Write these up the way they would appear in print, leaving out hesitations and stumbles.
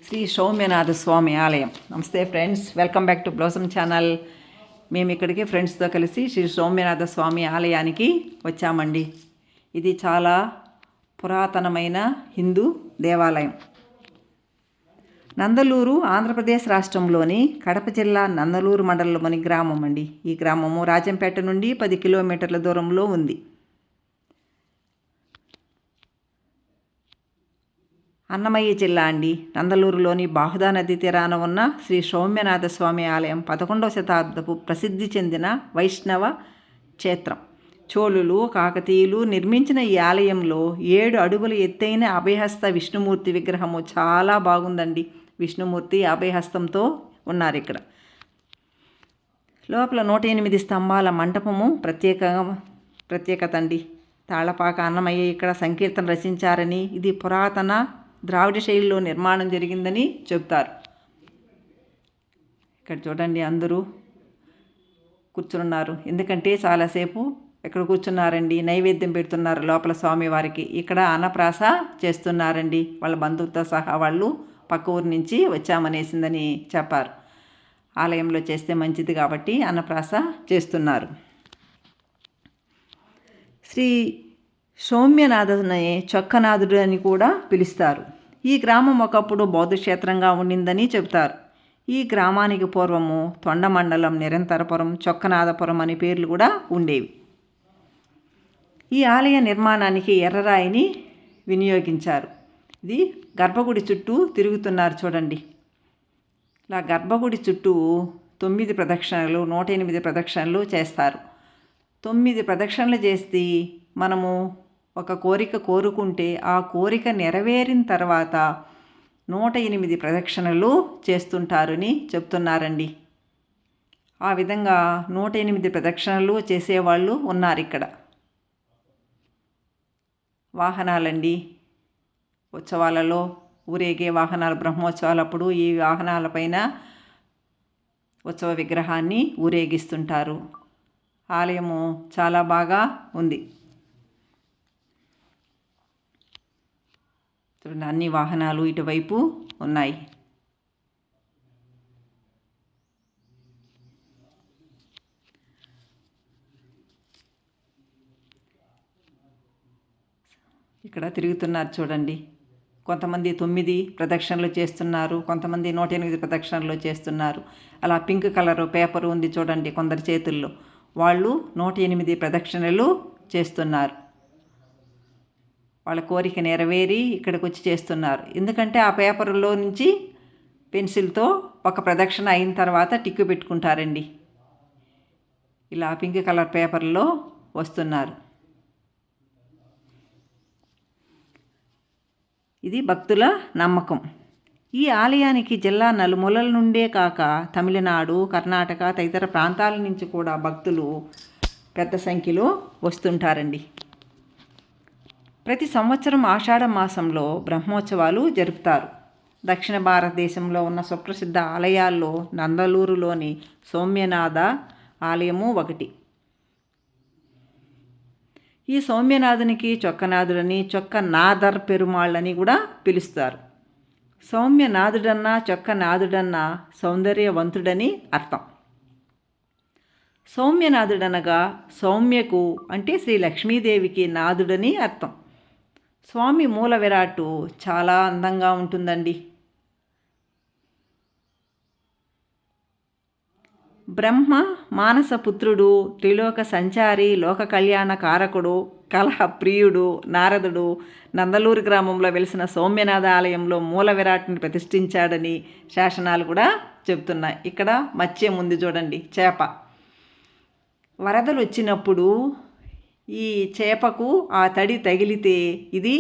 శ్రీ సౌమ్యనాథ స్వామి ఆలయం. నమస్తే friends, welcome back to blossom channel. మేము ఇక్కడికి ఫ్రెండ్స్తో కలిసి శ్రీ సౌమ్యనాథ స్వామి ఆలయానికి వచ్చామండి. ఇది చాలా పురాతనమైన హిందూ దేవాలయం. నందలూరు ఆంధ్రప్రదేశ్ రాష్ట్రంలోని కడప జిల్లా నందలూరు మండలంలోని గ్రామం అండి. ఈ గ్రామము రాజంపేట నుండి 10 కిలోమీటర్ల దూరంలో ఉంది. అన్నమయ్య జిల్లా అండి. నందలూరులోని బాహుదా నది తీరాన ఉన్న శ్రీ సౌమ్యనాథ స్వామి ఆలయం 11వ శతాబ్దపు ప్రసిద్ధి చెందిన వైష్ణవ క్షేత్రం. చోళులు, కాకతీయులు నిర్మించిన ఈ ఆలయంలో 7 అడుగుల ఎత్తైన అభయహస్త విష్ణుమూర్తి విగ్రహము చాలా బాగుందండి. విష్ణుమూర్తి అభయహస్తంతో ఉన్నారు ఇక్కడ. లోపల 108 స్తంభాల మంటపము ప్రత్యేకత అండి. తాళపాక అన్నమయ్య ఇక్కడ సంకీర్తన రచించారని, ఇది పురాతన ద్రావిడ శైలిలో నిర్మాణం జరిగిందని చెబుతారు. ఇక్కడ చూడండి, అందరూ కూర్చున్నారు. ఎందుకంటే చాలాసేపు ఇక్కడ కూర్చున్నారండి. నైవేద్యం పెడుతున్నారు లోపల స్వామివారికి. ఇక్కడ అన్నప్రాస చేస్తున్నారండి. వాళ్ళ బంధువులతో సహా వాళ్ళు పక్క ఊరి నుంచి వచ్చామనేసిందని చెప్పారు. ఆలయంలో చేస్తే మంచిది కాబట్టి అన్నప్రాస చేస్తున్నారు. శ్రీ సౌమ్యనాథుని చొక్కనాథుడు అని కూడా పిలుస్తారు. ఈ గ్రామం ఒకప్పుడు బౌద్ధ క్షేత్రంగా ఉండిందని చెబుతారు. ఈ గ్రామానికి పూర్వము తొండమండలం, నిరంతరపురం, చొక్కనాథపురం అనే పేర్లు కూడా ఉండేవి. ఈ ఆలయ నిర్మాణానికి ఎర్రరాయిని వినియోగించారు. ఇది గర్భగుడి చుట్టూ తిరుగుతున్నారు చూడండి. ఇలా గర్భగుడి చుట్టూ 9 ప్రదక్షిణలు, 108 ప్రదక్షిణలు చేస్తారు. 9 ప్రదక్షిణలు చేస్తే మనము ఒక కోరిక కోరుకుంటే ఆ కోరిక నెరవేరిన తర్వాత 108 ప్రదక్షిణలు చేస్తుంటారని చెప్తున్నారండి. ఆ విధంగా 108 ప్రదక్షిణలు చేసేవాళ్ళు ఉన్నారు ఇక్కడ. వాహనాలండి, ఉత్సవాలలో ఊరేగే వాహనాలు, బ్రహ్మోత్సవాలప్పుడు ఈ వాహనాలపైన ఉత్సవ విగ్రహాన్ని ఊరేగిస్తుంటారు. ఆలయము చాలా బాగా ఉంది. చూడండి, అన్ని వాహనాలు ఇటువైపు ఉన్నాయి. ఇక్కడ తిరుగుతున్నారు చూడండి. కొంతమంది 9 ప్రదక్షిణలు చేస్తున్నారు, కొంతమంది 108 ప్రదక్షిణలు చేస్తున్నారు. అలా పింక్ కలర్ పేపర్ ఉంది చూడండి కొందరి చేతుల్లో. వాళ్ళు 108 ప్రదక్షిణలు చేస్తున్నారు. వాళ్ళ కోరిక నెరవేరి ఇక్కడికి వచ్చి చేస్తున్నారు. ఎందుకంటే ఆ పేపర్లో నుంచి పెన్సిల్తో ఒక ప్రదక్షిణ అయిన తర్వాత టిక్కు పెట్టుకుంటారండి. ఇలా పింక్ కలర్ పేపర్లో వస్తున్నారు. ఇది భక్తుల నమ్మకం. ఈ ఆలయానికి జిల్లా నలుమూలల నుండే కాక తమిళనాడు, కర్ణాటక తదితర ప్రాంతాల నుంచి కూడా భక్తులు పెద్ద సంఖ్యలో వస్తుంటారండి. ప్రతి సంవత్సరం ఆషాఢ మాసంలో బ్రహ్మోత్సవాలు జరుపుతారు. దక్షిణ భారతదేశంలో ఉన్న సుప్రసిద్ధ ఆలయాల్లో నందలూరులోని సౌమ్యనాథ ఆలయము ఒకటి. ఈ సౌమ్యనాథునికి చొక్కనాథుడని, చొక్కనాథర్ పెరుమాళ్ళని కూడా పిలుస్తారు. సౌమ్యనాథుడన్నా చొక్కనాథుడన్నా సౌందర్యవంతుడని అర్థం. సౌమ్యనాథుడనగా సౌమ్యకు అంటే శ్రీ లక్ష్మీదేవికి నాథుడని అర్థం. స్వామి మూల విరాట్టు చాలా అందంగా ఉంటుందండి. బ్రహ్మ మానసపుత్రుడు, త్రిలోక సంచారి, లోక కళ్యాణ కారకుడు, కలహ ప్రియుడు నారదుడు నందలూరు గ్రామంలో వెలిసిన సౌమ్యనాథ ఆలయంలో మూల విరాట్ని ప్రతిష్ఠించాడని శాసనాలు కూడా చెబుతున్నాయి. ఇక్కడ మత్స్యం ఉంది చూడండి, చేప. వరదలు వచ్చినప్పుడు ఈ చేపకు ఆ తడి తగిలితే ఇది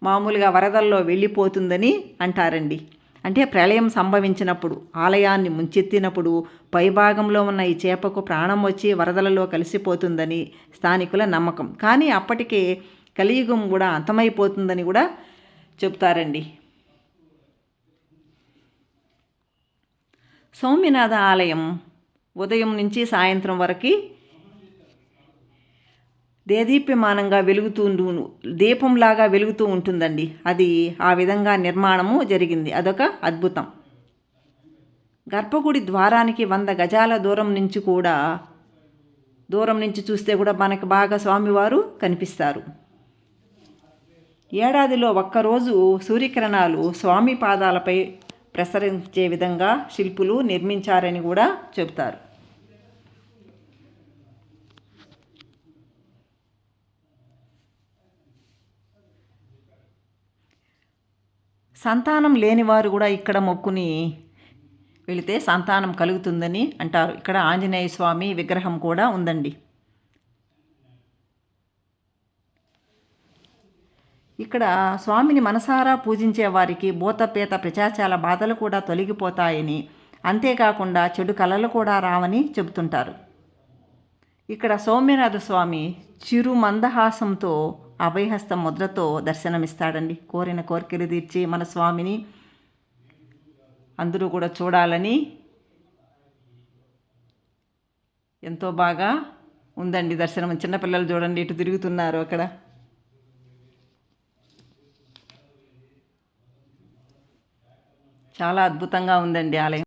మామూలుగా వరదల్లో వెళ్ళిపోతుందని అంటారండి. అంటే ప్రళయం సంభవించినప్పుడు, ఆలయాన్ని ముంచెత్తినప్పుడు పైభాగంలో ఉన్న ఈ చేపకు ప్రాణం వచ్చి వరదలలో కలిసిపోతుందని స్థానికుల నమ్మకం. కానీ అప్పటికే కలియుగం కూడా అంతమైపోతుందని కూడా చెప్తారండి. సౌమ్యనాథ ఆలయం ఉదయం నుంచి సాయంత్రం వరకు దేదీప్యమానంగా దీపంలాగా వెలుగుతూ ఉంటుందండి. అది ఆ విధంగా నిర్మాణము జరిగింది. అదొక అద్భుతం. గర్భగుడి ద్వారానికి 100 గజాల దూరం నుంచి చూస్తే కూడా మనకు బాగా స్వామివారు కనిపిస్తారు. ఏడాదిలో ఒక్కరోజు సూర్యకిరణాలు స్వామి పాదాలపై ప్రసరించే విధంగా శిల్పులు నిర్మించారని కూడా చెబుతారు. సంతానం లేనివారు కూడా ఇక్కడ మొక్కుని వెళితే సంతానం కలుగుతుందని అంటారు. ఇక్కడ ఆంజనేయ స్వామి విగ్రహం కూడా ఉందండి. ఇక్కడ స్వామిని మనసారా పూజించే వారికి భూతపేత పిశాచాల బాధలు కూడా తొలగిపోతాయని, అంతేకాకుండా చెడు కళలు కూడా రావని చెబుతుంటారు. ఇక్కడ సౌమ్యనాథ స్వామి చిరు మందహాసంతో అభయహస్త ముద్రతో దర్శనమిస్తాడండి. కోరిన కోరికలు తీర్చి మన స్వామిని అందరూ కూడా చూడాలని ఎంతో బాగా ఉందండి దర్శనం. చిన్నపిల్లలు చూడండి ఇటు తిరుగుతున్నారు. అక్కడ చాలా అద్భుతంగా ఉందండి ఆలయం.